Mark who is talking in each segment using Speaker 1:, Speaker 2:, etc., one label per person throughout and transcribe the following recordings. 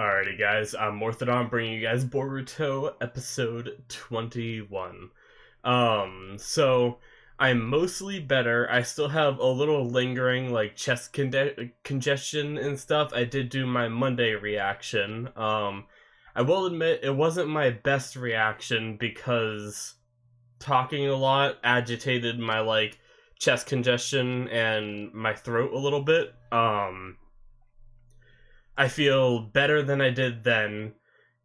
Speaker 1: Alrighty, guys, I'm Morthadon bringing you guys Boruto episode 21. So I'm mostly better. I still have a little lingering, like, chest congestion and stuff. I did do my Monday reaction. I will admit it wasn't my best reaction because talking a lot agitated my, like, chest congestion and my throat a little bit. I feel better than I did then,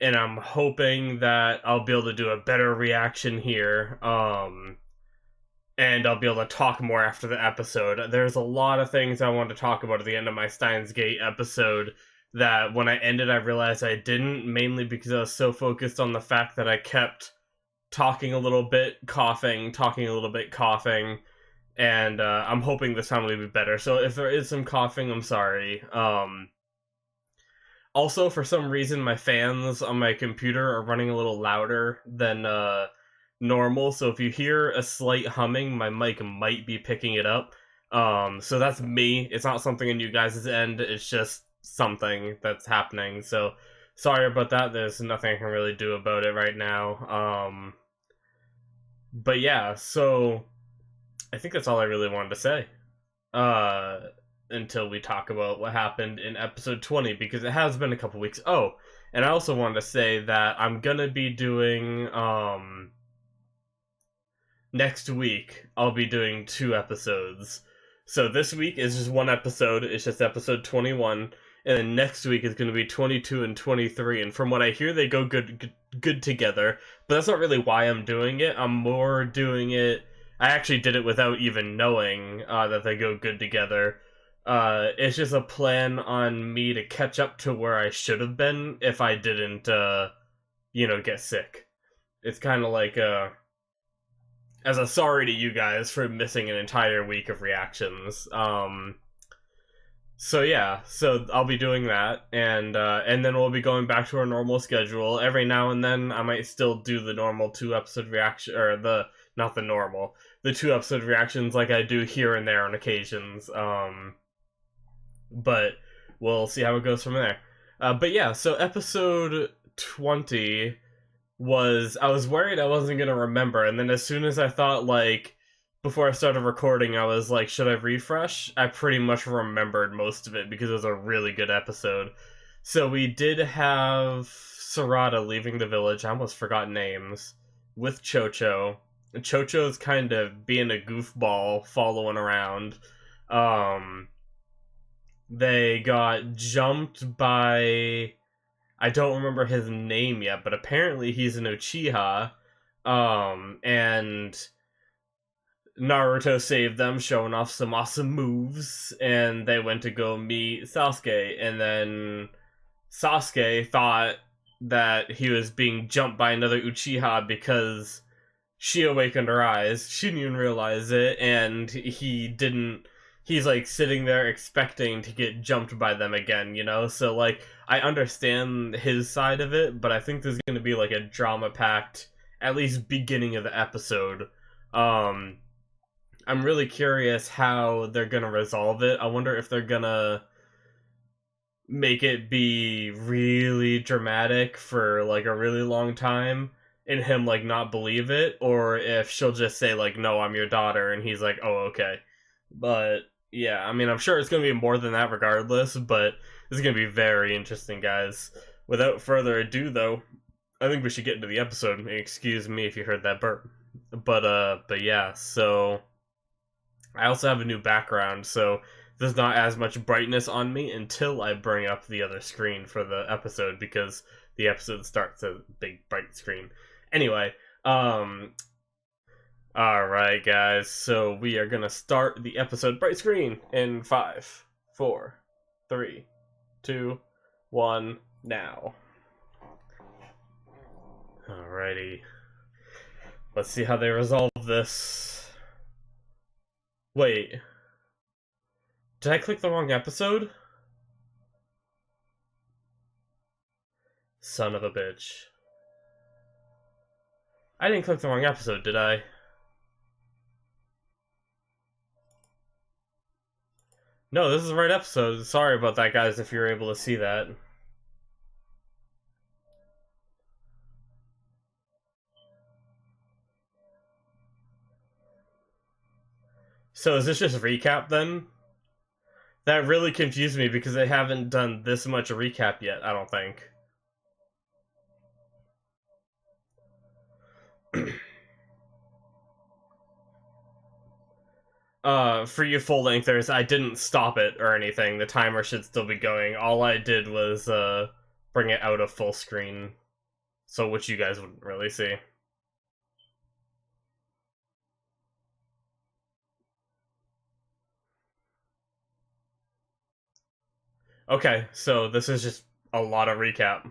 Speaker 1: and I'm hoping that I'll be able to do a better reaction here. And I'll be able to talk more after the episode. There's a lot of things I want to talk about at the end of my Steins Gate episode that when I ended, I realized I didn't, mainly because I was so focused on the fact that I kept talking a little bit, coughing, talking a little bit, coughing, and I'm hoping this time will be better. So if there is some coughing, I'm sorry. Also, for some reason, my fans on my computer are running a little louder than normal, so if you hear a slight humming, my mic might be picking it up. So that's me. It's not something on you guys' end, it's just something that's happening. So sorry about that. There's nothing I can really do about it right now. But yeah, so I think that's all I really wanted to say. Uh, until we talk about what happened in episode 20, because it has been a couple weeks. Oh, and I also wanted to say that I'm gonna be doing, next week, I'll be doing 2 episodes. So this week is just 1 episode, it's just episode 21, and then next week is gonna be 22 and 23, and from what I hear, they go good together, but that's not really why I'm doing it. I'm more doing it, I actually did it without even knowing that they go good together. It's just a plan on me to catch up to where I should have been if I didn't, get sick. It's kind of like, as a sorry to you guys for missing an entire week of reactions. So yeah, so I'll be doing that, and then we'll be going back to our normal schedule. Every now and then, I might still do the normal 2 episode reaction, or not the normal, the 2 episode reactions like I do here and there on occasions. But we'll see how it goes from there. But yeah, so episode 20 I was worried I wasn't gonna remember, and then as soon as I thought, like, before I started recording, I was like, should I refresh? I pretty much remembered most of it because it was a really good episode. So we did have Sarada leaving the village, I almost forgot names, with Chocho. Chocho's kind of being a goofball, following around. They got jumped by, I don't remember his name yet, but apparently he's an Uchiha. And Naruto saved them, showing off some awesome moves, and they went to go meet Sasuke, and then Sasuke thought that he was being jumped by another Uchiha because she awakened her eyes. She didn't even realize it, and he's like sitting there expecting to get jumped by them again, you know? So, like, I understand his side of it, but I think there's gonna be like a drama packed, at least beginning of the episode. I'm really curious how they're gonna resolve it. I wonder if they're gonna make it be really dramatic for like a really long time and him like not believe it, or if she'll just say like, no, I'm your daughter, and he's like, oh, okay. But yeah, I mean, I'm sure it's gonna be more than that regardless, but this is gonna be very interesting, guys. Without further ado, though, I think we should get into the episode. Excuse me if you heard that burp. But yeah, so I also have a new background, so there's not as much brightness on me until I bring up the other screen for the episode, because the episode starts at a big bright screen. Anyway, alright, guys, so we are gonna start the episode bright screen in 5, 4, 3, 2, 1, now. Alrighty. Let's see how they resolve this. Wait. Did I click the wrong episode? Son of a bitch. I didn't click the wrong episode, did I? No, this is the right episode. Sorry about that, guys, if you're able to see that. So is this just recap then? That really confused me because they haven't done this much recap yet, I don't think. For you full lengthers, I didn't stop it or anything. The timer should still be going. All I did was bring it out of full screen, so which you guys wouldn't really see. Okay, so this is just a lot of recap.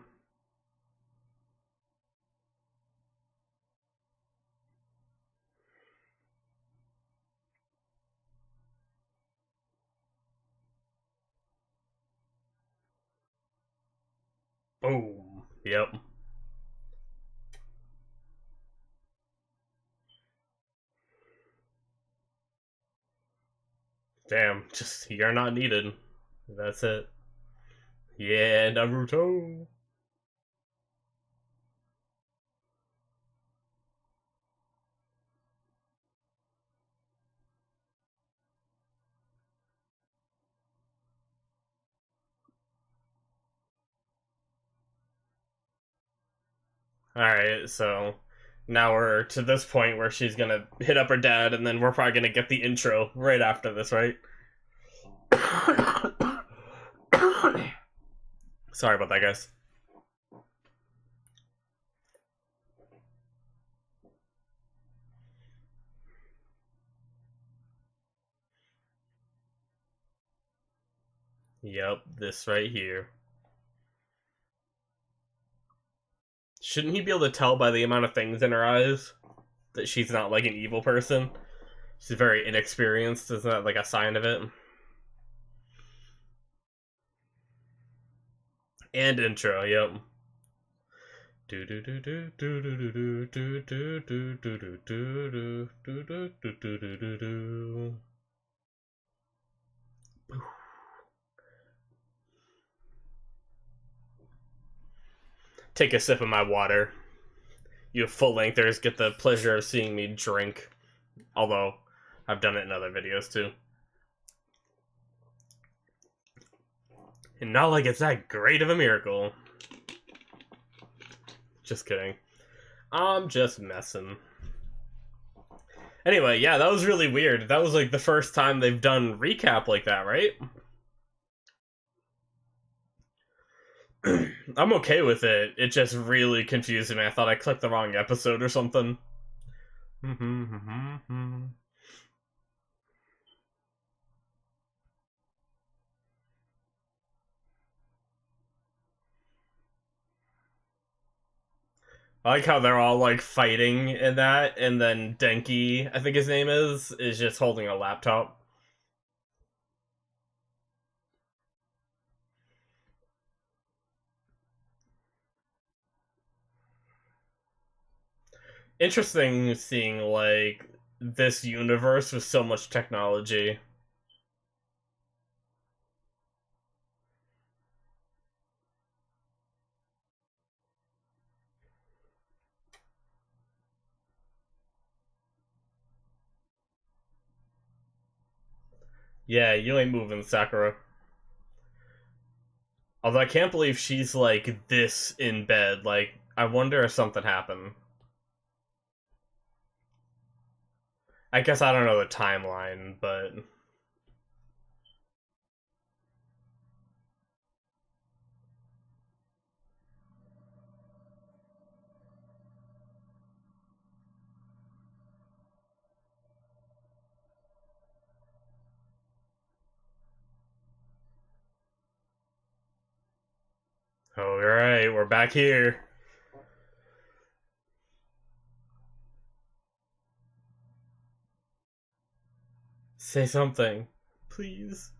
Speaker 1: Boom. Yep. Damn, just you're not needed. That's it. Yeah, Naruto. Alright, so now we're to this point where she's gonna hit up her dad, and then we're probably gonna get the intro right after this, right? Sorry about that, guys. Yep, this right here. Shouldn't he be able to tell by the amount of things in her eyes that she's not like an evil person? She's very inexperienced. Isn't that like a sign of it? And intro, yep. Take a sip of my water. You full lengthers get the pleasure of seeing me drink. Although, I've done it in other videos too. And not like it's that great of a miracle. Just kidding. I'm just messing. Anyway, yeah, that was really weird. That was like the first time they've done recap like that, right? I'm okay with it. It just really confused me. I thought I clicked the wrong episode or something. I like how they're all like fighting in that, and then Denki, I think his name is just holding a laptop. Interesting seeing like this universe with so much technology. Yeah, you ain't moving, Sakura. Although I can't believe she's like this in bed. Like, I wonder if something happened. I guess I don't know the timeline, but alright, we're back here. Say something. Please.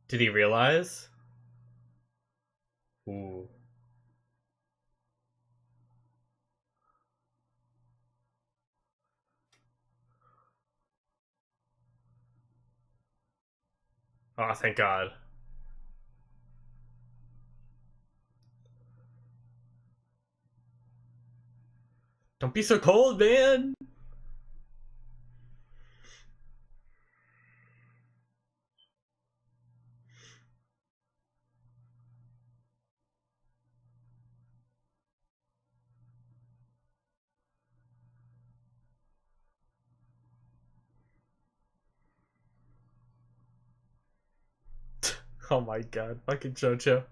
Speaker 1: Did he realize? Ooh. Oh, thank God. Don't be so cold, man! Oh my god, fucking JoJo.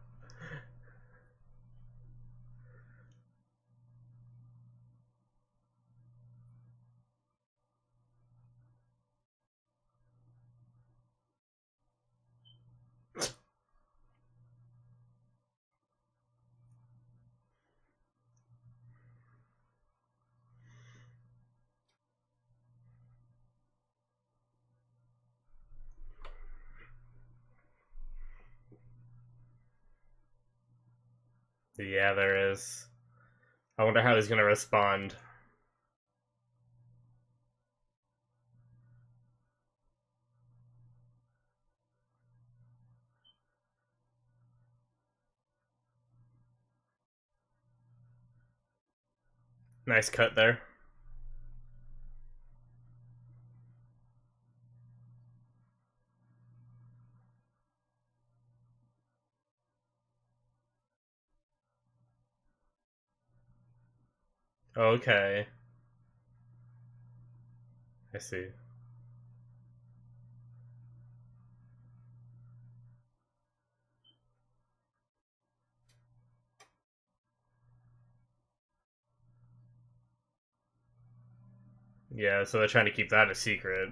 Speaker 1: Yeah, there is. I wonder how he's gonna respond. Nice cut there. Okay, I see. Yeah, so they're trying to keep that a secret.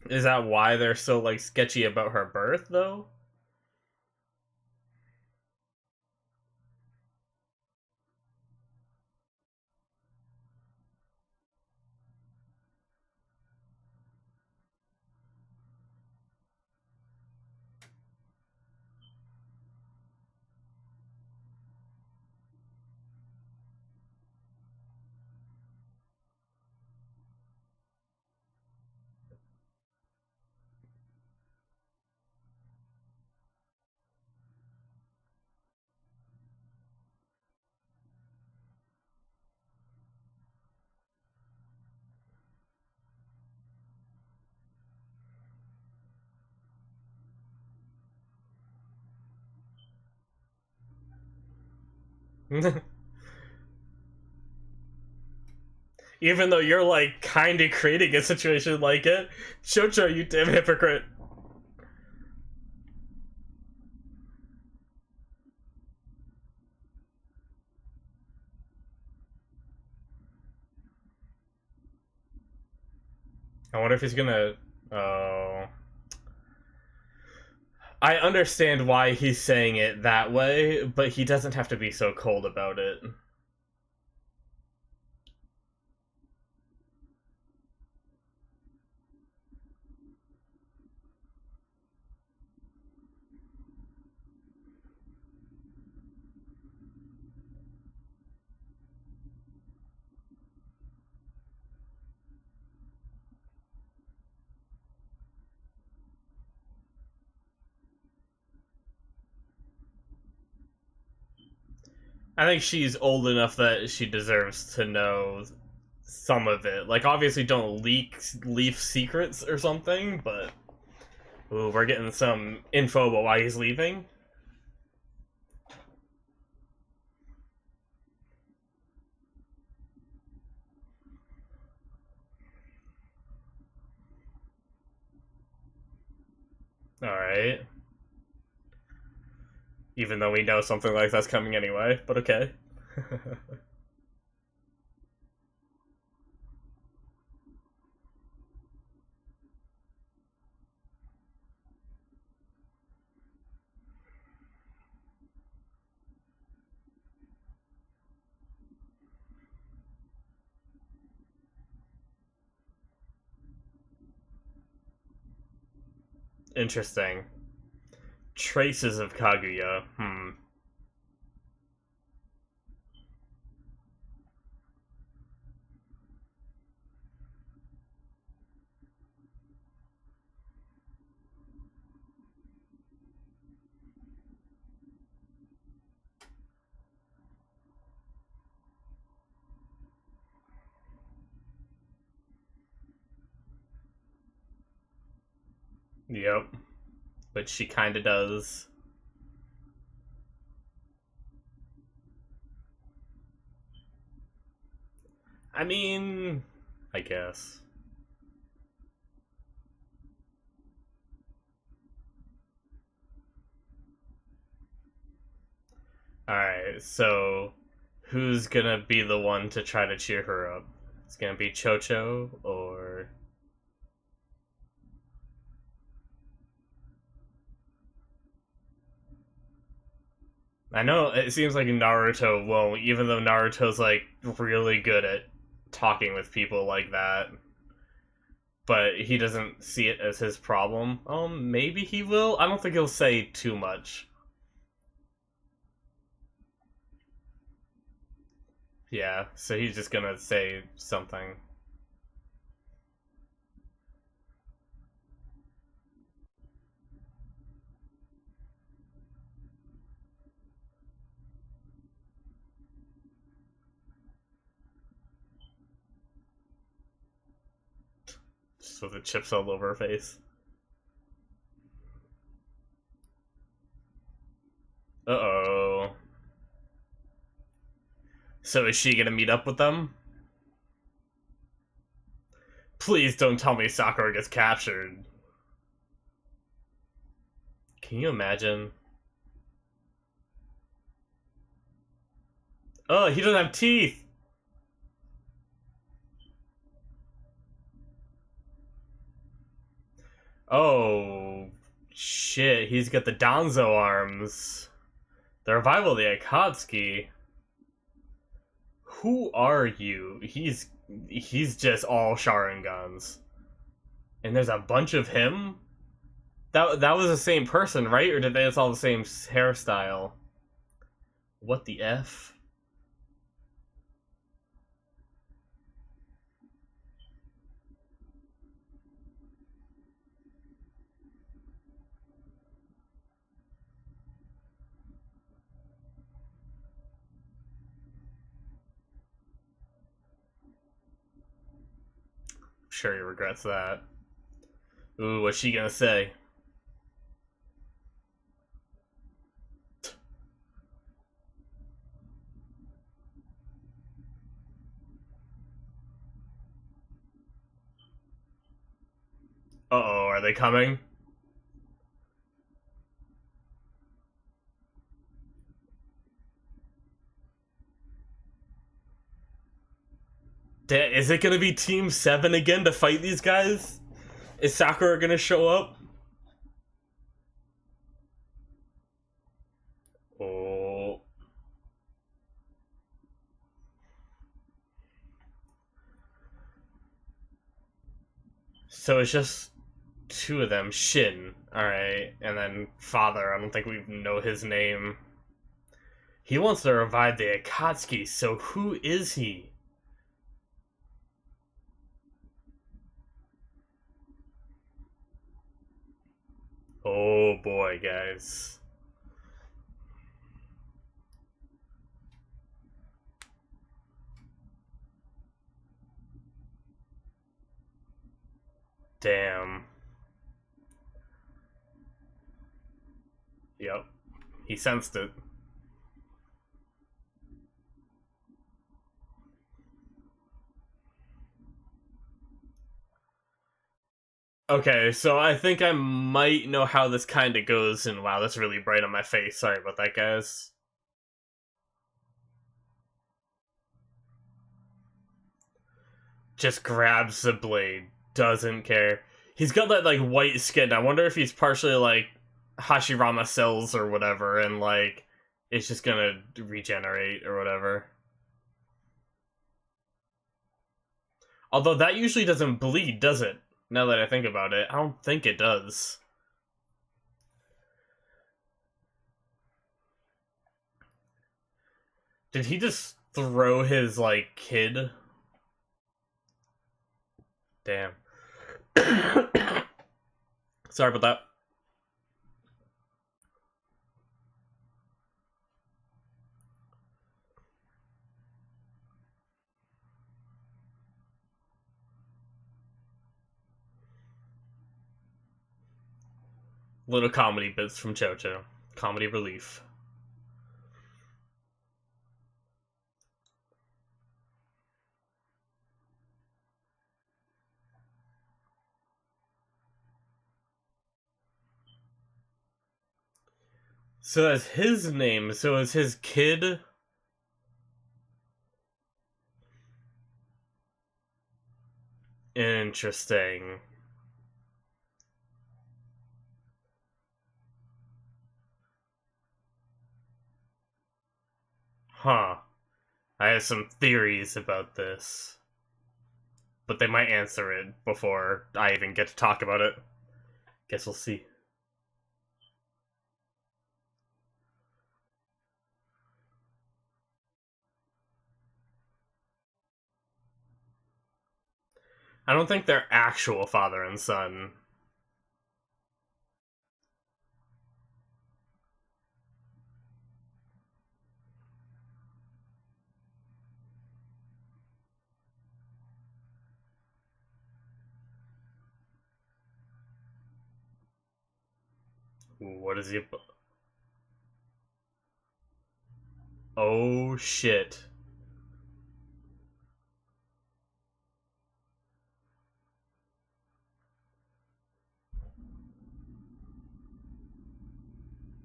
Speaker 1: Is that why they're so like sketchy about her birth, though? Even though you're like kind of creating a situation like it, Jojo, you damn hypocrite. I wonder if he's gonna. Oh. I understand why he's saying it that way, but he doesn't have to be so cold about it. I think she's old enough that she deserves to know some of it. Like, obviously, don't leaf secrets or something, but ooh, we're getting some info about why he's leaving. All right, even though we know something like that's coming anyway, but okay. Interesting. Traces of Kaguya. Hmm. Yep. Which she kind of does. I mean, I guess. Alright, so who's gonna be the one to try to cheer her up? It's gonna be Chocho or. I know it seems like Naruto won't, even though Naruto's like really good at talking with people like that. But he doesn't see it as his problem. Maybe he will. I don't think he'll say too much. Yeah, so he's just gonna say something. Just with the chips all over her face. Uh-oh. So is she gonna meet up with them? Please don't tell me Sakura gets captured. Can you imagine? Oh, he doesn't have teeth! Oh, shit, he's got the Danzo arms. The revival of the Akatsuki. Who are you? He's just all Sharingans. And there's a bunch of him? That was the same person, right? Or did they just all the same hairstyle? What the F? I'm sure he regrets that. Ooh, what's she gonna say? Uh-oh, are they coming? Is it gonna be Team 7 again to fight these guys? Is Sakura gonna show up? Oh. So it's just two of them. Shin. Alright. And then Father. I don't think we know his name. He wants to revive the Akatsuki, so who is he? Oh boy, guys. Damn. Yep. He sensed it. Okay, so I think I might know how this kind of goes, and wow, that's really bright on my face. Sorry about that, guys. Just grabs the blade, doesn't care. He's got that like white skin. I wonder if he's partially like Hashirama cells or whatever, and like it's just gonna regenerate or whatever. Although that usually doesn't bleed, does it? Now that I think about it, I don't think it does. Did he just throw his like kid? Damn. Sorry about that. Little comedy bits from Chocho. Comedy relief. So that's his name. So is his kid? Interesting. Huh. I have some theories about this, but they might answer it before I even get to talk about it. Guess we'll see. I don't think they're actual father and son. What is he? Oh shit.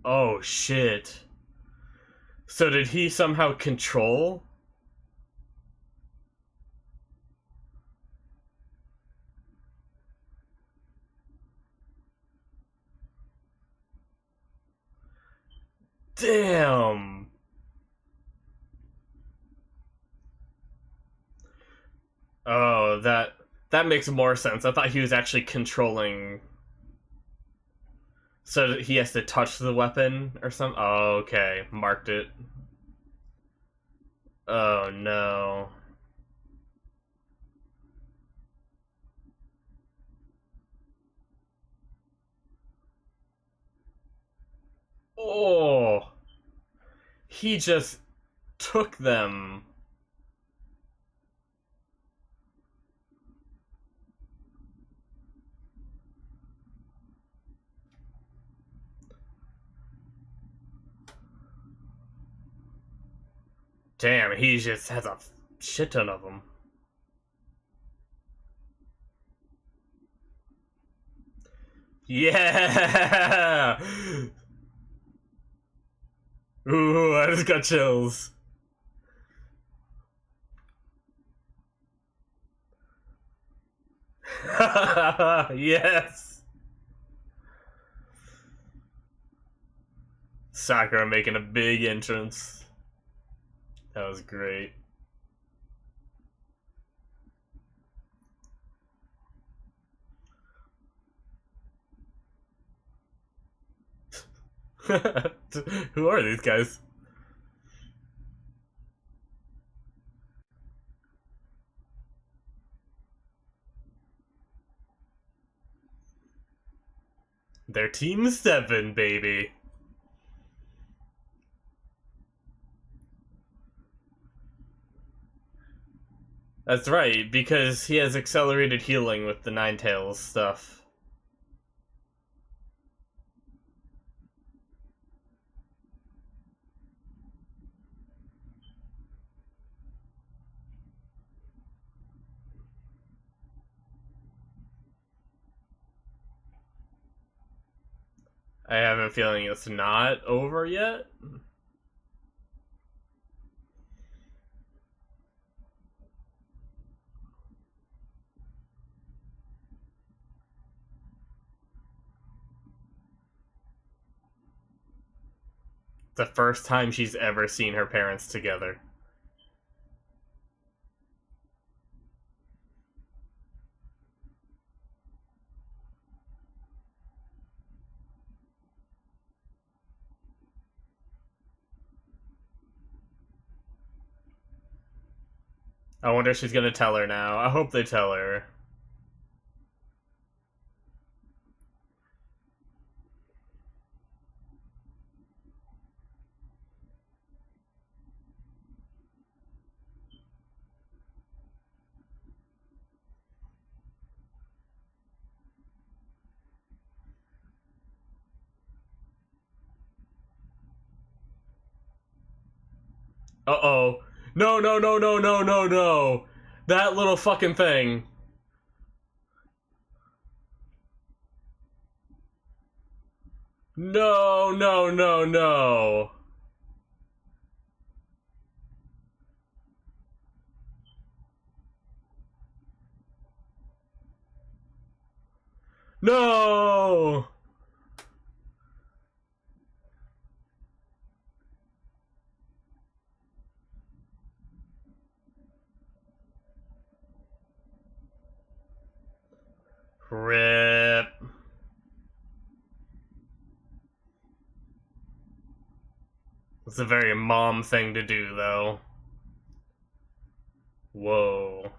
Speaker 1: Oh shit. So did he somehow control? Damn. Oh, that makes more sense. I thought he was actually controlling. So he has to touch the weapon or something. Oh, okay, marked it. Oh no. Oh, he just took them. Damn, he just has a shit ton of them. Yeah. Ooh, I just got chills. Yes. Sakura making a big entrance. That was great. Who are these guys? They're Team 7, baby. That's right, because he has accelerated healing with the Ninetales stuff. I have a feeling it's not over yet. The first time she's ever seen her parents together. I wonder if she's gonna tell her now. I hope they tell her. Uh oh. No, no, no, no, no, no, no. That little fucking thing. No, no, no, no. No! Rip. It's a very mom thing to do, though. Whoa.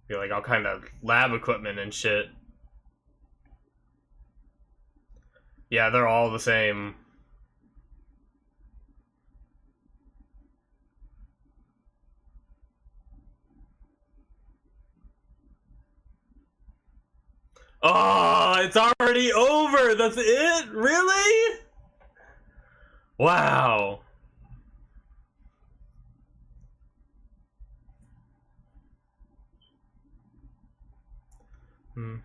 Speaker 1: Be like all kind of lab equipment and shit. Yeah, they're all the same. Oh, it's already over! That's it? Really? Wow. I'm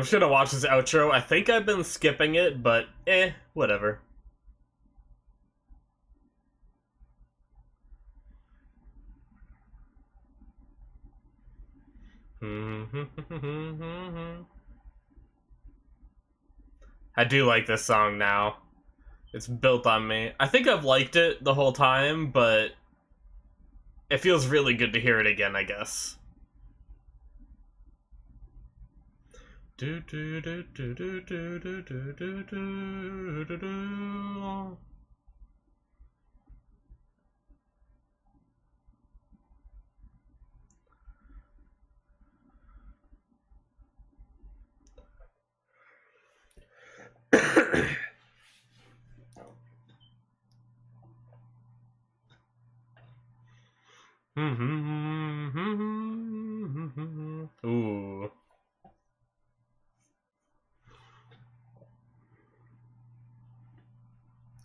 Speaker 1: just gonna watch this outro. I think I've been skipping it, but whatever. I do like this song now. It's built on me. I think I've liked it the whole time, but it feels really good to hear it again, I guess. Do do do do do do do do do do do do. Ooh.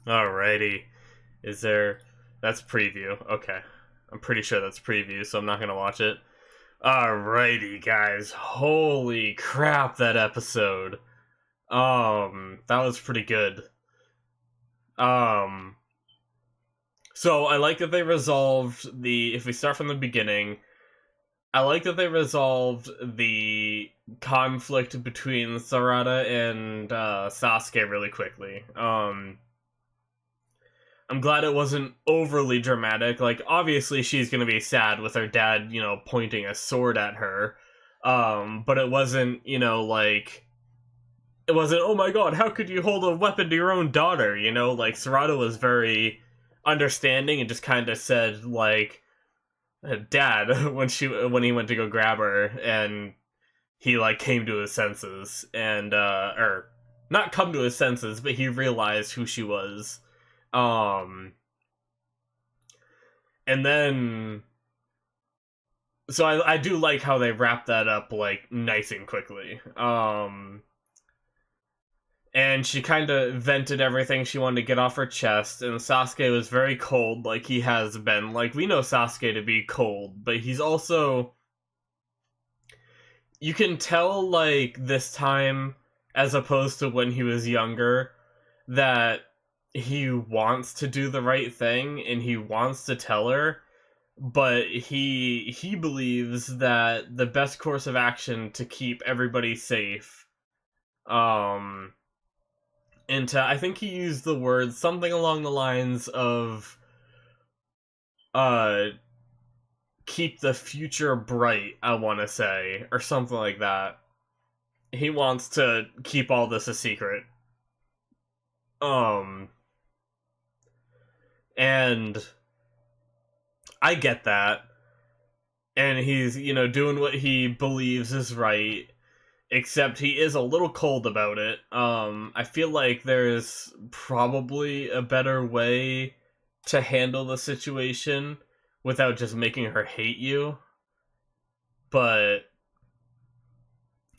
Speaker 1: Alrighty. Is there... That's preview. Okay. I'm pretty sure that's preview, so I'm not gonna watch it. Alrighty, guys. Holy crap, that episode. That was pretty good. So I like that they resolved the... If we start from the beginning, I like that they resolved the conflict between Sarada and Sasuke really quickly. I'm glad it wasn't overly dramatic. Like, obviously she's gonna be sad with her dad, you know, pointing a sword at her. But it wasn't, you know, like... It wasn't, oh my god, how could you hold a weapon to your own daughter? You know, like, Sarada was very understanding and just kind of said, like, Dad, when he went to go grab her, and he, like, came to his senses, and, or, not come to his senses, but he realized who she was. And then... So I do like how they wrap that up, like, nice and quickly. And she kind of vented everything she wanted to get off her chest, and Sasuke was very cold, like he has been. Like, we know Sasuke to be cold, but he's also... You can tell, like, this time, as opposed to when he was younger, that he wants to do the right thing, and he wants to tell her, but he believes that the best course of action to keep everybody safe, and I think he used the words something along the lines of, keep the future bright, I want to say, or something like that. He wants to keep all this a secret. And I get that. And he's, you know, doing what he believes is right, except he is a little cold about it. I feel like there's probably a better way to handle the situation without just making her hate you. But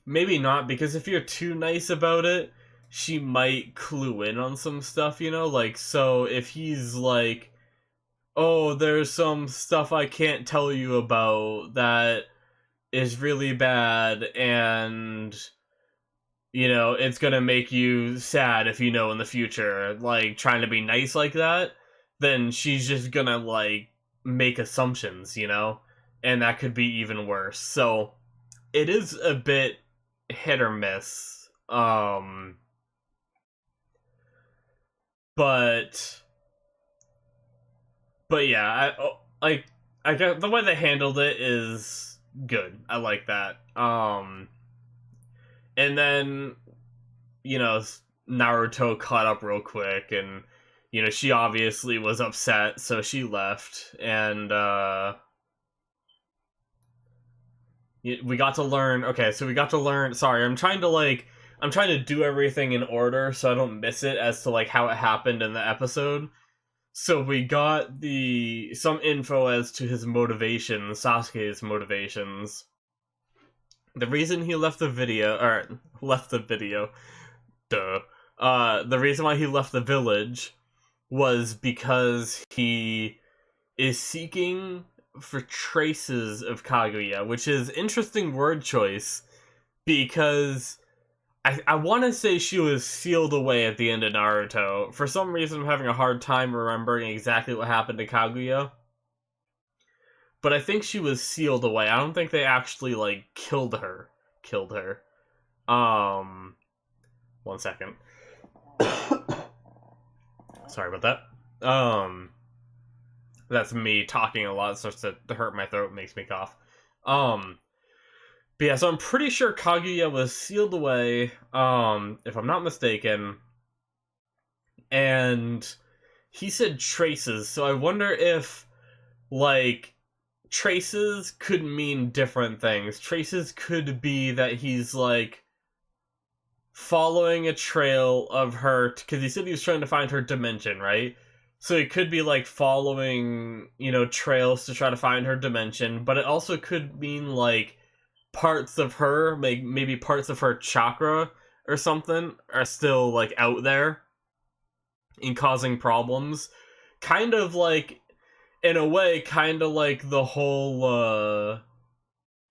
Speaker 1: maybe not, because if you're too nice about it, she might clue in on some stuff, you know? Like, so if he's like, oh, there's some stuff I can't tell you about that is really bad, and it's gonna make you sad if you know in the future, like trying to be nice like that, then she's just gonna like make assumptions, and that could be even worse. So it is a bit hit or miss. But yeah, like I get the way they handled it is good. I like that. And then you know Naruto caught up real quick, and she obviously was upset, so she left, and we got to learn. Okay, so we got to learn. Sorry, I'm trying to do everything in order so I don't miss it as to like how it happened in the episode. So we got the some info as to his motivations, Sasuke's motivations. The reason he left the video, or left the video, duh. The reason why he left the village was because he is seeking for traces of Kaguya, which is interesting word choice because I want to say she was sealed away at the end of Naruto. For some reason, I'm having a hard time remembering exactly what happened to Kaguya. But I think she was sealed away. I don't think they actually, like, killed her. One second. Sorry about that. That's me talking a lot. It starts to hurt my throat, makes me cough. But yeah, so I'm pretty sure Kaguya was sealed away, if I'm not mistaken. And he said traces, so I wonder if, like, traces could mean different things. Traces could be that he's, like, following a trail of her, because he said he was trying to find her dimension, right? So it could be, like, following, trails to try to find her dimension, but it also could mean, like, parts of her, maybe parts of her chakra or something, are still, like, out there and causing problems. Kind of like, in a way, kind of like the whole,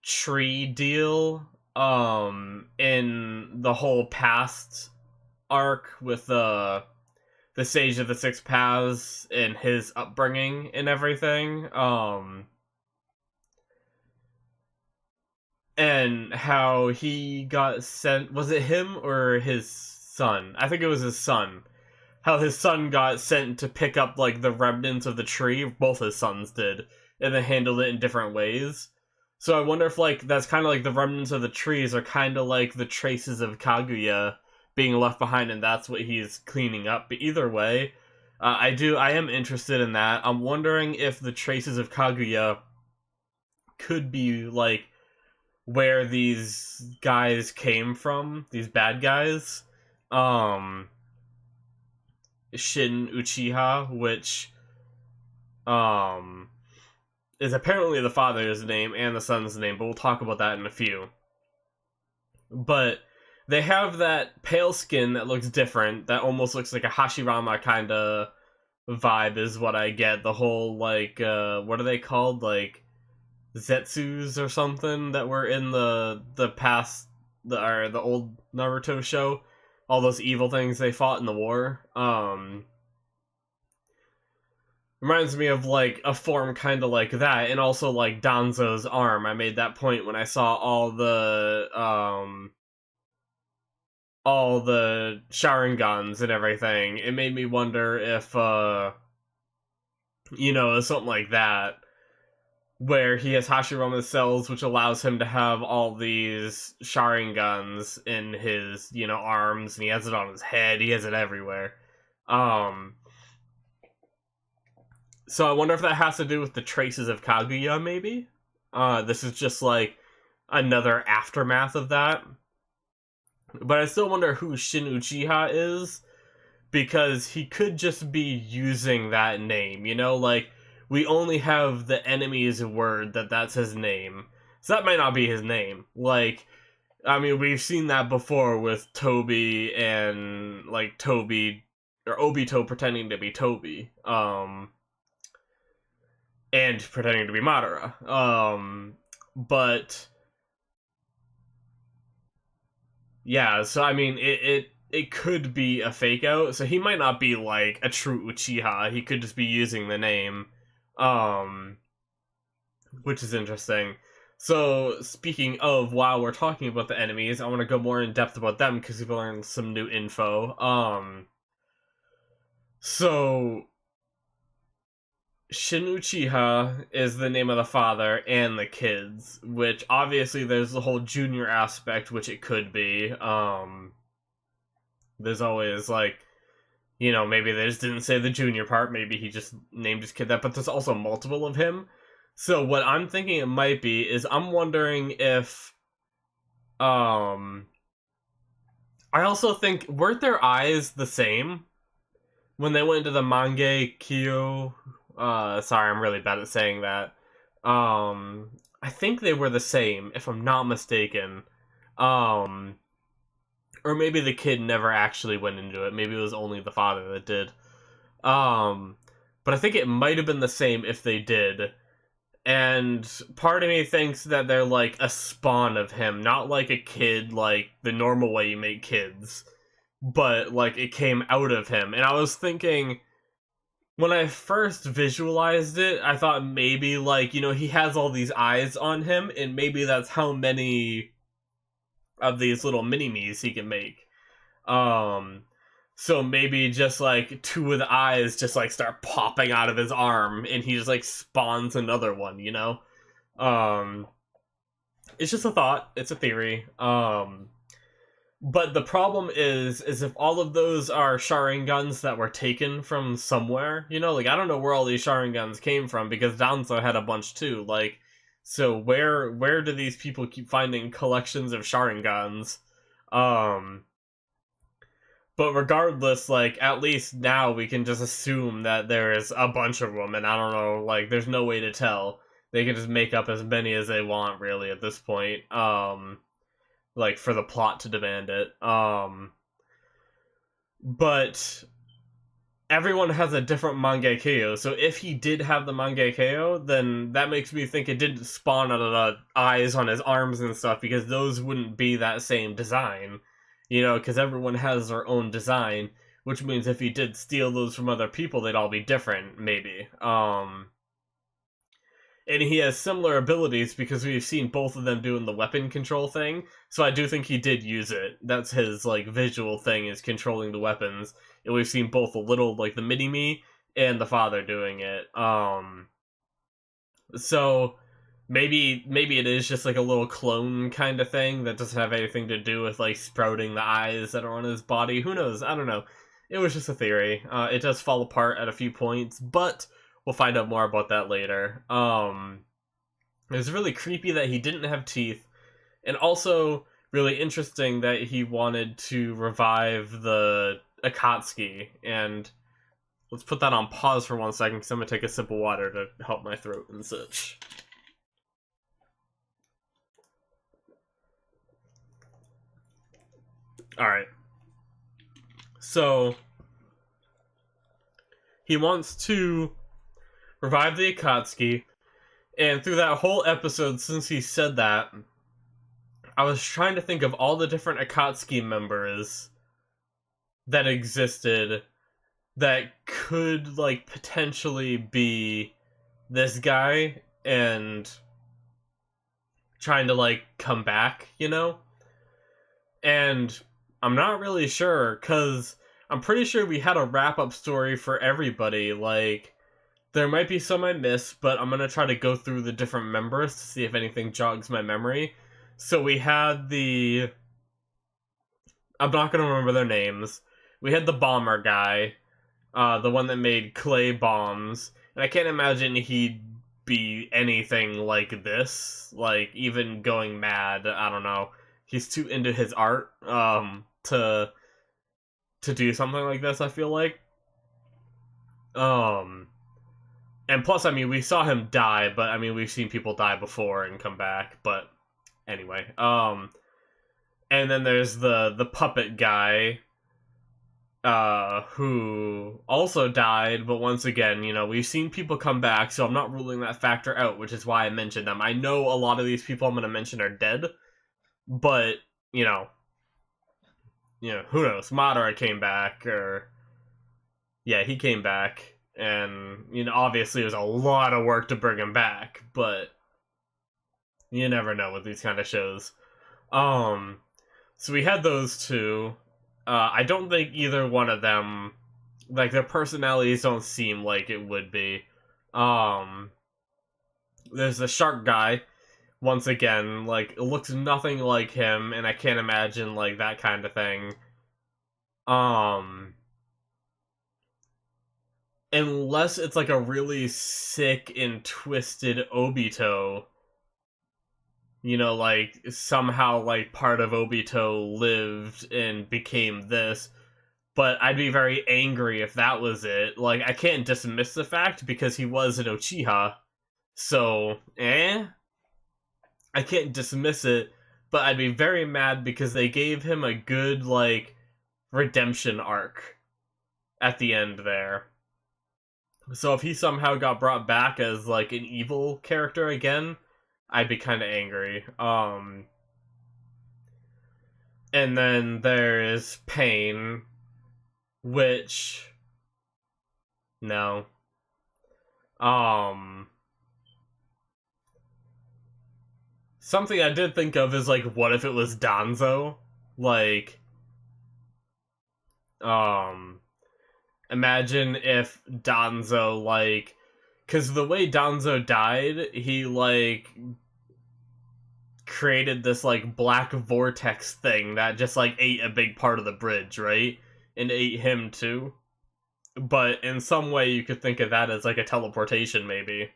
Speaker 1: tree deal, in the whole past arc with, the Sage of the Six Paths and his upbringing and everything, and how he got sent. Was it him or his son? I think it was his son. How his son got sent to pick up like the remnants of the tree. Both his sons did, and then handled it in different ways. So I wonder if like that's kind of like the remnants of the trees are kind of like the traces of Kaguya being left behind, and that's what he's cleaning up. But either way, I am interested in that. I'm wondering if the traces of Kaguya could be like where these guys came from, these bad guys. Um Shin Uchiha, which um is apparently the father's name and the son's name, but we'll talk about that in a few. But they have that pale skin that looks different, that almost looks like a Hashirama kind of vibe is what I get. The whole like what are they called? Like Zetsus or something that were in the past the old Naruto show. All those evil things they fought in the war. Reminds me of like a form kind of like that, and also like Danzo's arm. I made that point when I saw all the Sharingans and everything. It made me wonder if something like that, where he has Hashirama cells, which allows him to have all these Sharingans in his, arms, and he has it on his head, he has it everywhere. So I wonder if that has to do with the traces of Kaguya, maybe? This is just, like, another aftermath of that. But I still wonder who Shin Uchiha is, because he could just be using that name, like, we only have the enemy's word that's his name. So that might not be his name. Like, I mean, we've seen that before with Toby and, like, Toby, or Obito pretending to be Toby. and pretending to be Madara. But yeah, so I mean, it could be a fake out. So he might not be like a true Uchiha. He could just be using the name, um, which is interesting. So speaking of, while we're talking about the enemies, I want to go more in depth about them because we've learned some new info. So Shin Uchiha is the name of the father and the kids, which obviously there's the whole junior aspect, which it could be. There's always like, maybe they just didn't say the junior part. Maybe he just named his kid that, but there's also multiple of him. So what I'm thinking it might be is I'm wondering if, um, I also think, weren't their eyes the same when they went into the Mangekyo? Sorry, I'm really bad at saying that. I think they were the same, if I'm not mistaken. Um, or maybe the kid never actually went into it. Maybe it was only the father that did. Um, but I think it might have been the same if they did. And part of me thinks that they're like a spawn of him, not like a kid like the normal way you make kids, but like it came out of him. And I was thinking, when I first visualized it, I thought maybe like, he has all these eyes on him, and maybe that's how many of these little mini-me's he can make. Um, so maybe just like two of the eyes just like start popping out of his arm, and he just like spawns another one. Um, it's just a thought. It's a theory. But the problem is if all of those are Sharingans that were taken from somewhere, like I don't know where all these Sharingans came from because Danzo had a bunch too. Like, so where do these people keep finding collections of Sharingans? Um, but regardless, like at least now we can just assume that there is a bunch of them, and I don't know, like there's no way to tell. They can just make up as many as they want, really, at this point. Like for the plot to demand it. But everyone has a different Mangekyo, so if he did have the Mangekyo, then that makes me think it didn't spawn out of the eyes on his arms and stuff, because those wouldn't be that same design. Because everyone has their own design, which means if he did steal those from other people, they'd all be different, maybe. And he has similar abilities because we've seen both of them doing the weapon control thing. So I do think he did use it. That's his like visual thing, is controlling the weapons. And we've seen both the little like the mini me and the father doing it. So maybe it is just like a little clone kind of thing that doesn't have anything to do with like sprouting the eyes that are on his body. Who knows? I don't know. It was just a theory. It does fall apart at a few points, but we'll find out more about that later. It was really creepy that he didn't have teeth, and also really interesting that he wanted to revive the Akatsuki. And let's put that on pause for 1 second because I'm gonna take a sip of water to help my throat and such. Alright. So, he wants to revive the Akatsuki, and through that whole episode, since he said that, I was trying to think of all the different Akatsuki members that existed that could, like, potentially be this guy and trying to, like, come back. And I'm not really sure, because I'm pretty sure we had a wrap-up story for everybody. Like, there might be some I missed, but I'm gonna try to go through the different members to see if anything jogs my memory. So we had the... I'm not gonna remember their names. We had the bomber guy, the one that made clay bombs, and I can't imagine he'd be anything like this. Like, even going mad, I don't know. He's too into his art, to do something like this, I feel like. Um, and plus, I mean, we saw him die, but I mean, we've seen people die before and come back, but anyway. And then there's the puppet guy, who also died, but once again, we've seen people come back, so I'm not ruling that factor out, which is why I mentioned them. I know a lot of these people I'm going to mention are dead, but, you know, who knows? Madara came back, or, yeah, he came back, and, obviously it was a lot of work to bring him back, but you never know with these kind of shows. Um, so we had those two. I don't think either one of them, like, their personalities don't seem like it would be. Um, there's the shark guy. Once again, like, it looks nothing like him, and I can't imagine like that kind of thing. Um, unless it's like a really sick and twisted Obito. Like somehow like part of Obito lived and became this, but I'd be very angry if that was it. Like, I can't dismiss the fact because he was an Uchiha, so, I can't dismiss it, but I'd be very mad because they gave him a good, like, redemption arc at the end there. So if he somehow got brought back as, like, an evil character again, I'd be kind of angry. And then there's Pain, which, no. Um, Something I did think of is, like, what if it was Danzo? Like, um, imagine if Danzo, like, because the way Danzo died, he, like, created this, like, black vortex thing that just, like, ate a big part of the bridge, right? And ate him, too. But in some way, you could think of that as, like, a teleportation, maybe.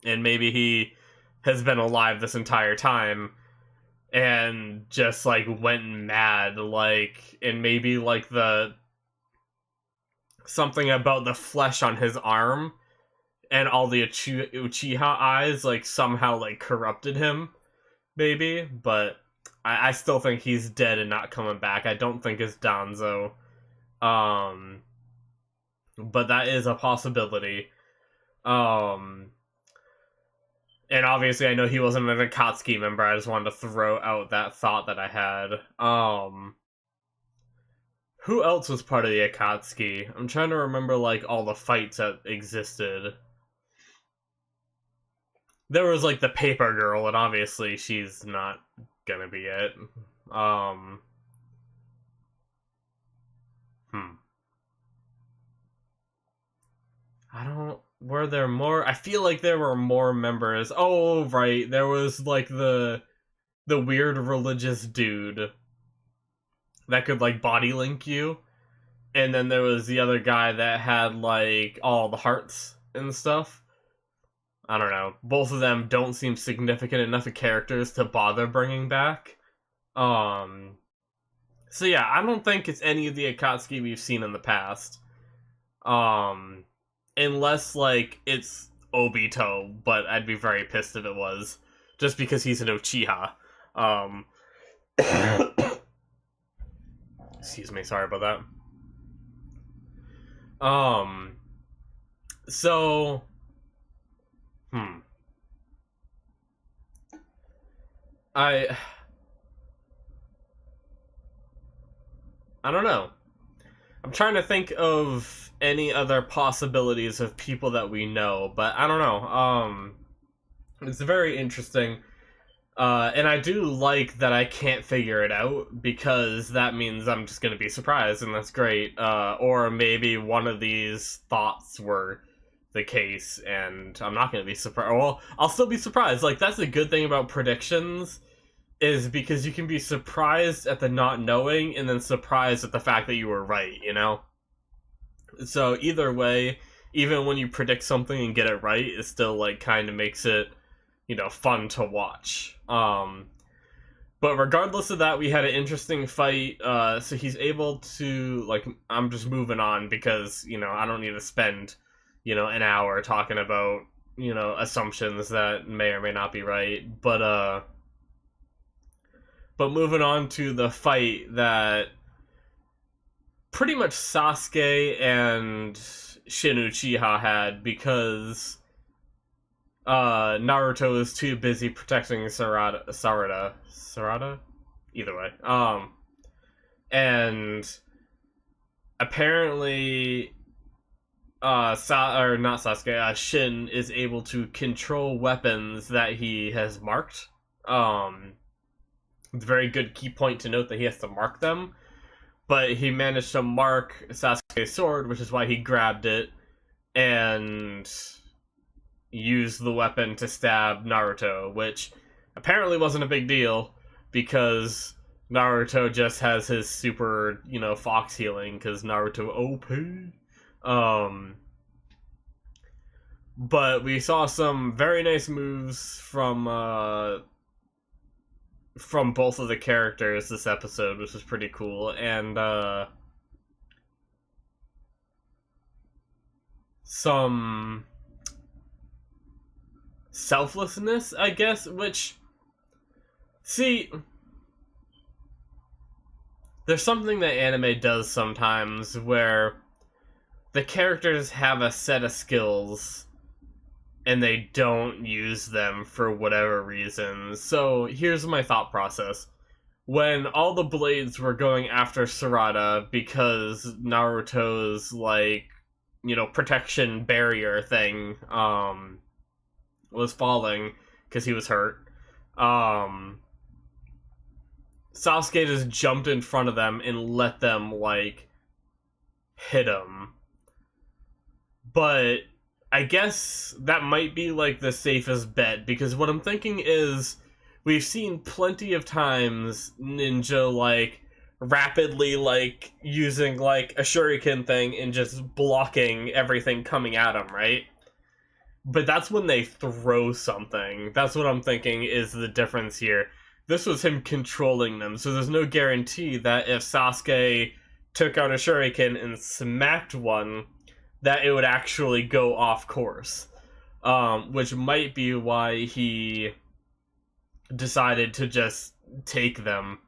Speaker 1: And maybe he has been alive this entire time and just like went mad, like, and maybe like the something about the flesh on his arm and all the Uchiha eyes like somehow like corrupted him, maybe. But I still think he's dead and not coming back. I don't think it's Danzo. um but that is a possibility. um And obviously, I know he wasn't an Akatsuki member. I just wanted to throw out that thought that I had. Who else was part of the Akatsuki? I'm trying to remember, like, all the fights that existed. There was, like, the paper girl, and obviously she's not gonna be it. Um, hmm. I don't... Were there more? I feel like there were more members. Oh, right. There was, like, the weird religious dude that could, like, body link you. And then there was the other guy that had, like, all the hearts and stuff. I don't know. Both of them don't seem significant enough of characters to bother bringing back. Um, so yeah, I don't think it's any of the Akatsuki we've seen in the past. Um, unless, like, it's Obito, but I'd be very pissed if it was. Just because he's an Uchiha. Um, excuse me, sorry about that. So, hmm. I I don't know. I'm trying to think of any other possibilities of people that we know, but I don't know. It's very interesting. And I do like that I can't figure it out because that means I'm just gonna be surprised, and that's great. Or maybe one of these thoughts were the case, and I'm not gonna be surprised. Well, I'll still be surprised. Like, that's a good thing about predictions, is because you can be surprised at the not knowing, and then surprised at the fact that you were right. So either way, even when you predict something and get it right, it still like kind of makes it fun to watch. But regardless of that, we had an interesting fight. So he's able to, like, I'm just moving on because I don't need to spend an hour talking about assumptions that may or may not be right. But moving on to the fight that pretty much Sasuke and Shin Uchiha had, because Naruto was too busy protecting Sarada? Either way. And apparently, or not Sasuke, Shin is able to control weapons that he has marked. It's a very good key point to note that he has to mark them, but he managed to mark Sasuke's sword, which is why he grabbed it and used the weapon to stab Naruto, which apparently wasn't a big deal because Naruto just has his super, fox healing because Naruto OP. But we saw some very nice moves from both of the characters this episode, which was pretty cool, and some selflessness, I guess, which, see, there's something that anime does sometimes where the characters have a set of skills and they don't use them for whatever reason. So here's my thought process. When all the blades were going after Sarada because Naruto's, protection barrier thing, was falling because he was hurt, Sasuke just jumped in front of them and let them, hit him. But I guess that might be, the safest bet, because what I'm thinking is we've seen plenty of times Ninja, rapidly, using, a shuriken thing and just blocking everything coming at him, right? But that's when they throw something. That's what I'm thinking is the difference here. This was him controlling them, so there's no guarantee that if Sasuke took out a shuriken and smacked one, that it would actually go off course. Which might be why he decided to just take them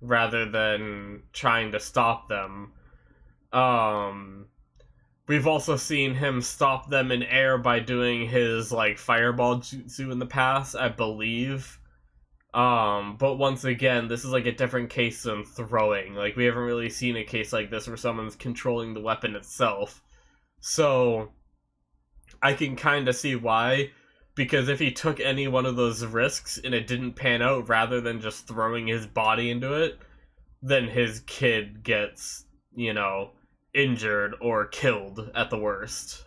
Speaker 1: rather than trying to stop them. We've also seen him stop them in air by doing his, fireball jutsu in the past, I believe. But once again, this is, a different case than throwing. We haven't really seen a case like this where someone's controlling the weapon itself. So, I can kind of see why. Because if he took any one of those risks and it didn't pan out rather than just throwing his body into it, then his kid gets, injured or killed at the worst.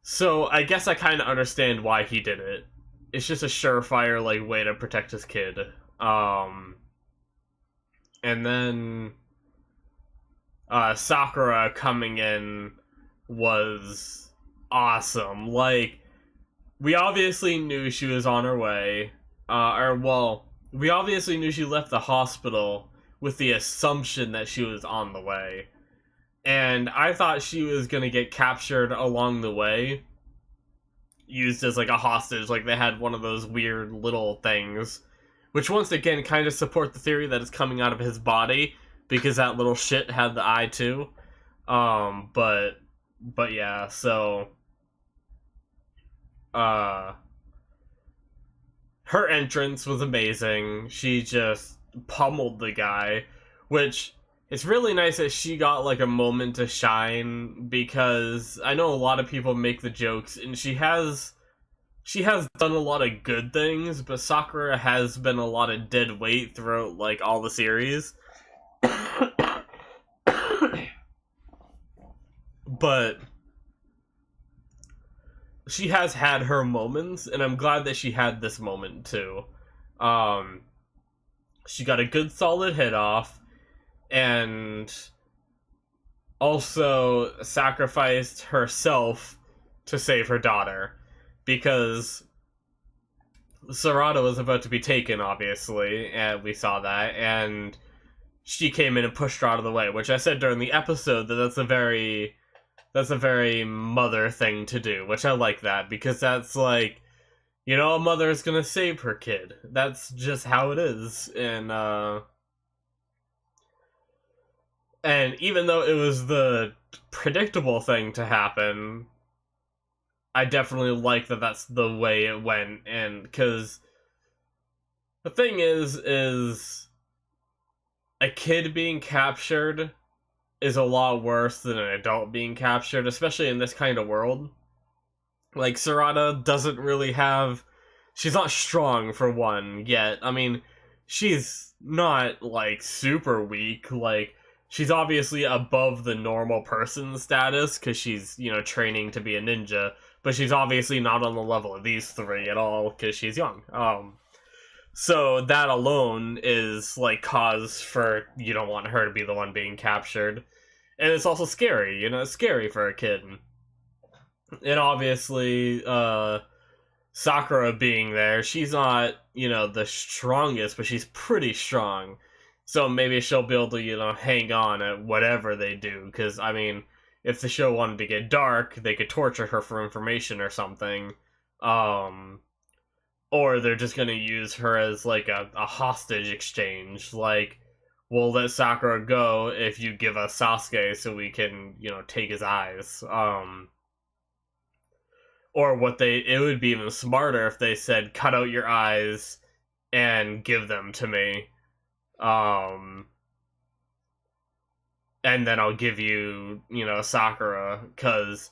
Speaker 1: So I guess I kind of understand why he did it. It's just a surefire way to protect his kid. And then Sakura coming in was awesome. We obviously knew she was on her way. We obviously knew she left the hospital with the assumption that she was on the way. And I thought she was gonna get captured along the way, used as a hostage, they had one of those weird little things, which once again kind of support the theory that it's coming out of his body, because that little shit had the eye too. But yeah, so her entrance was amazing. She just pummeled the guy, which it's really nice that she got a moment to shine, because I know a lot of people make the jokes, and she has done a lot of good things, but Sakura has been a lot of dead weight throughout all the series. But she has had her moments, and I'm glad that she had this moment too. She got a good solid hit off, and also sacrificed herself to save her daughter, because Sarada was about to be taken, obviously, and we saw that, and she came in and pushed her out of the way, which I said during the episode that's a very mother thing to do, which I like that, because that's a mother is gonna save her kid. That's just how it is, and And even though it was the predictable thing to happen, I definitely like that that's the way it went. And because the thing is a kid being captured is a lot worse than an adult being captured, especially in this kind of world. Like, Sarada doesn't really have. She's not strong, for one, yet. I mean, she's not, like, super weak. Like, she's obviously above the normal person status, because she's, training to be a ninja. But she's obviously not on the level of these three at all, because she's young. So that alone is, like, cause for you don't want her to be the one being captured. And it's also scary, it's scary for a kid. And obviously, Sakura being there, she's not, the strongest, but she's pretty strong. So maybe she'll be able to, hang on at whatever they do. Because, I mean, if the show wanted to get dark, they could torture her for information or something. Or they're just going to use her as, like, a hostage exchange. Like, we'll let Sakura go if you give us Sasuke so we can, take his eyes. Or it would be even smarter if they said, cut out your eyes and give them to me. And then I'll give you, Sakura. Because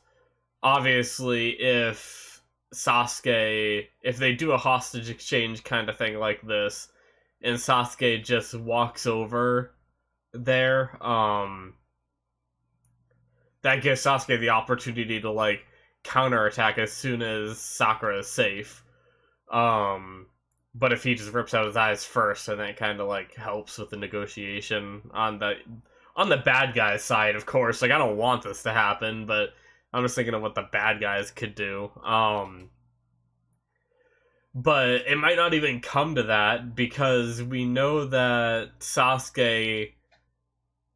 Speaker 1: obviously if they do a hostage exchange kind of thing like this, and Sasuke just walks over there, that gives Sasuke the opportunity to, like, counterattack as soon as Sakura is safe. But if he just rips out his eyes first, then it kind of, like, helps with the negotiation on the bad guy's side, of course. Like, I don't want this to happen, but I'm just thinking of what the bad guys could do. But it might not even come to that, because we know that Sasuke,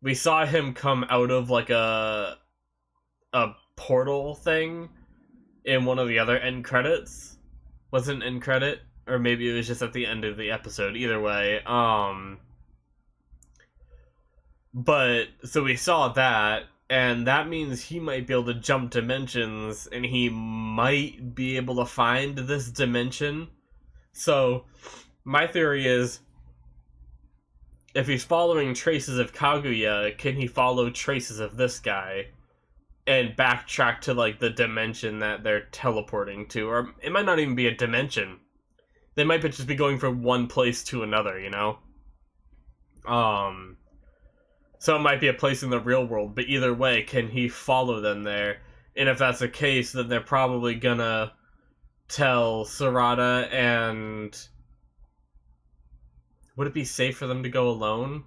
Speaker 1: we saw him come out of, like, a portal thing in one of the other end credits. Was it an end credit? Or maybe it was just at the end of the episode. Either way. But, so we saw that, and that means he might be able to jump dimensions, and he might be able to find this dimension. So, my theory is, if he's following traces of Kaguya, can he follow traces of this guy? And backtrack to, like, the dimension that they're teleporting to. Or it might not even be a dimension. They might just be going from one place to another, So it might be a place in the real world, but either way, can he follow them there? And if that's the case, then they're probably gonna tell Sarada, and would it be safe for them to go alone?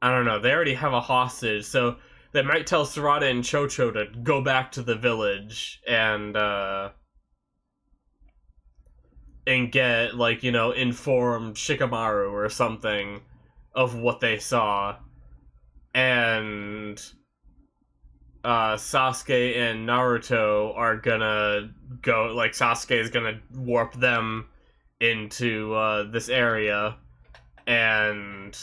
Speaker 1: I don't know. They already have a hostage, so they might tell Sarada and Chocho to go back to the village and get, like, informed Shikamaru or something of what they saw. And Sasuke and Naruto are gonna go, like, Sasuke is gonna warp them into this area, and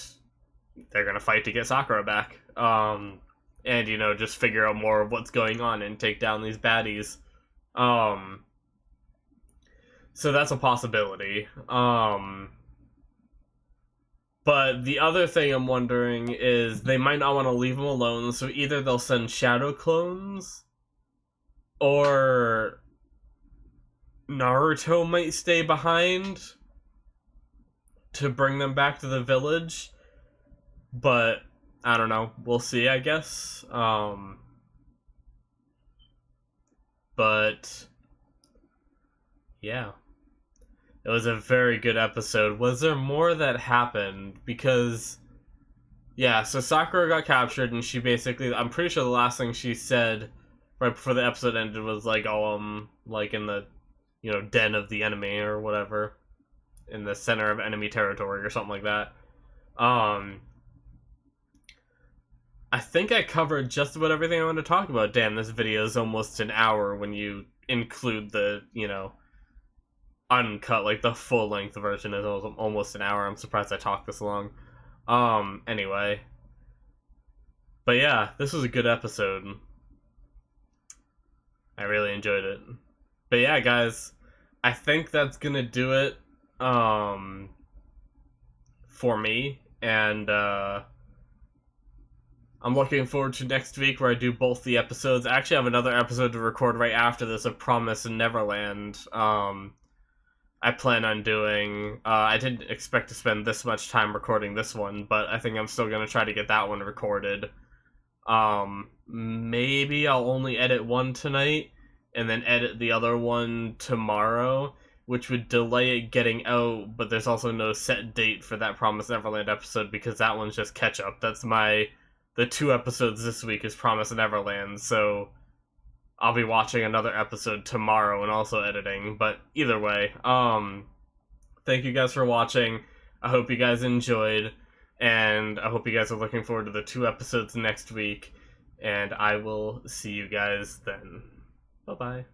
Speaker 1: they're gonna fight to get Sakura back. And, just figure out more of what's going on and take down these baddies. So that's a possibility. But the other thing I'm wondering is they might not want to leave him alone, so either they'll send shadow clones, or Naruto might stay behind to bring them back to the village. But I don't know. We'll see, I guess. But yeah. It was a very good episode. Was there more that happened? Because, yeah, so Sakura got captured, and she basically, I'm pretty sure the last thing she said right before the episode ended was like, oh, like in the, den of the enemy or whatever, in the center of enemy territory or something like that. I think I covered just about everything I want to talk about. Damn, this video is almost an hour when you include the, uncut, like the full length version is almost an hour. I'm surprised I talked this long. Anyway. But yeah, this was a good episode. I really enjoyed it. But yeah, guys, I think that's gonna do it, um, for me. And, I'm looking forward to next week where I do both the episodes. I actually have another episode to record right after this of Promise and Neverland. I plan on doing. I didn't expect to spend this much time recording this one, but I think I'm still gonna try to get that one recorded. Maybe I'll only edit one tonight and then edit the other one tomorrow, which would delay it getting out, but there's also no set date for that Promise Neverland episode because that one's just catch up. The 2 episodes this week is Promise Neverland, so I'll be watching another episode tomorrow and also editing, but either way, thank you guys for watching. I hope you guys enjoyed, and I hope you guys are looking forward to the 2 episodes next week, and I will see you guys then. Bye-bye.